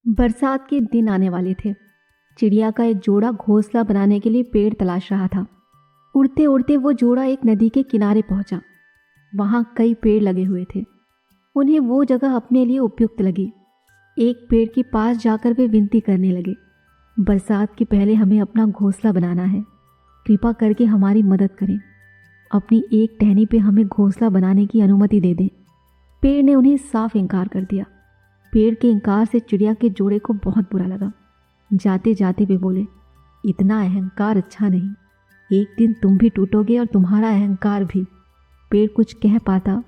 बरसात के दिन आने वाले थे। चिड़िया का एक जोड़ा घोंसला बनाने के लिए पेड़ तलाश रहा था। उड़ते उड़ते वो जोड़ा एक नदी के किनारे पहुंचा। वहां कई पेड़ लगे हुए थे। उन्हें वो जगह अपने लिए उपयुक्त लगी। एक पेड़ के पास जाकर वे विनती करने लगे, बरसात के पहले हमें अपना घोंसला बनाना है, कृपा करके हमारी मदद करें। अपनी एक टहनी पे हमें घोंसला बनाने की अनुमति दे दें। पेड़ ने उन्हें साफ इनकार कर दिया। पेड़ के इनकार से चिड़िया के जोड़े को बहुत बुरा लगा। जाते जाते वे बोले, इतना अहंकार अच्छा नहीं, एक दिन तुम भी टूटोगे और तुम्हारा अहंकार भी। पेड़ कुछ कह पाता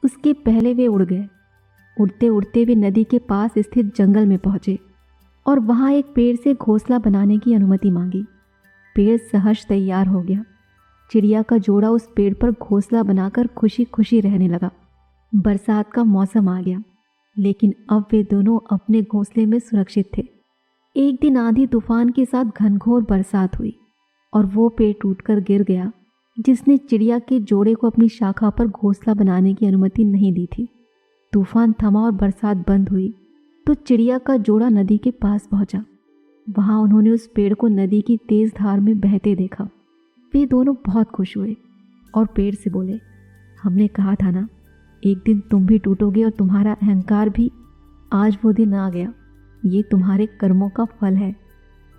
उसके पहले वे उड़ गए। उड़ते उड़ते वे नदी के पास स्थित जंगल में पहुंचे और वहां एक पेड़ से घोंसला बनाने की अनुमति मांगी। पेड़ सहर्ष तैयार हो गया। चिड़िया का जोड़ा उस पेड़ पर घोंसला बनाकर खुशी खुशी रहने लगा। बरसात का मौसम आ गया, लेकिन अब वे दोनों अपने घोंसले में सुरक्षित थे। एक दिन आंधी तूफान के साथ घनघोर बरसात हुई और वो पेड़ टूटकर गिर गया जिसने चिड़िया के जोड़े को अपनी शाखा पर घोंसला बनाने की अनुमति नहीं दी थी। तूफान थमा और बरसात बंद हुई तो चिड़िया का जोड़ा नदी के पास पहुंचा। वहां उन्होंने उस पेड़ को नदी की तेज धार में बहते देखा। वे दोनों बहुत खुश हुए और पेड़ से बोले, हमने कहा था ना, एक दिन तुम भी टूटोगे और तुम्हारा अहंकार भी। आज वो दिन आ गया, ये तुम्हारे कर्मों का फल है।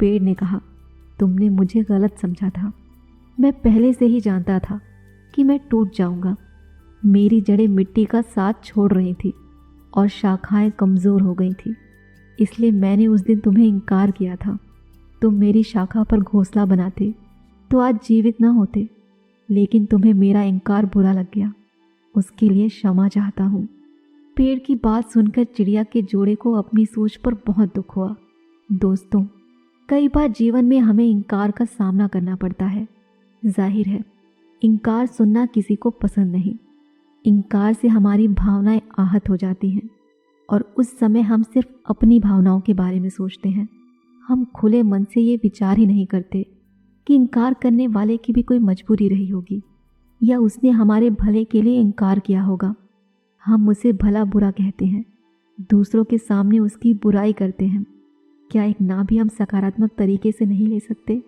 पेड़ ने कहा, तुमने मुझे गलत समझा था। मैं पहले से ही जानता था कि मैं टूट जाऊंगा। मेरी जड़ें मिट्टी का साथ छोड़ रही थी और शाखाएं कमज़ोर हो गई थी, इसलिए मैंने उस दिन तुम्हें इनकार किया था। तुम मेरी शाखा पर घोंसला बनाते तो आज जीवित न होते, लेकिन तुम्हें मेरा इनकार बुरा लग गया, उसके लिए क्षमा चाहता हूँ। पेड़ की बात सुनकर चिड़िया के जोड़े को अपनी सोच पर बहुत दुख हुआ। दोस्तों, कई बार जीवन में हमें इनकार का सामना करना पड़ता है। जाहिर है, इनकार सुनना किसी को पसंद नहीं। इनकार से हमारी भावनाएं आहत हो जाती हैं और उस समय हम सिर्फ अपनी भावनाओं के बारे में सोचते हैं। हम खुले मन से ये विचार ही नहीं करते कि इनकार करने वाले की भी कोई मजबूरी रही होगी या उसने हमारे भले के लिए इनकार किया होगा। हम उसे भला बुरा कहते हैं, दूसरों के सामने उसकी बुराई करते हैं। क्या एक ना भी हम सकारात्मक तरीके से नहीं ले सकते?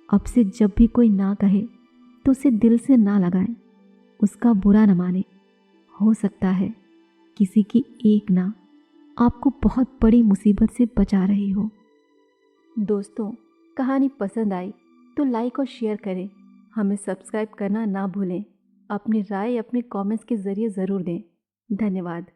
अब से जब भी कोई ना कहे तो उसे दिल से ना लगाएं, उसका बुरा न माने। हो सकता है किसी की एक ना आपको बहुत बड़ी मुसीबत से बचा रही हो। दोस्तों, कहानी पसंद आई तो लाइक और शेयर करें। हमें सब्सक्राइब करना ना भूलें। अपनी राय अपने कमेंट्स के ज़रिए ज़रूर दें। धन्यवाद।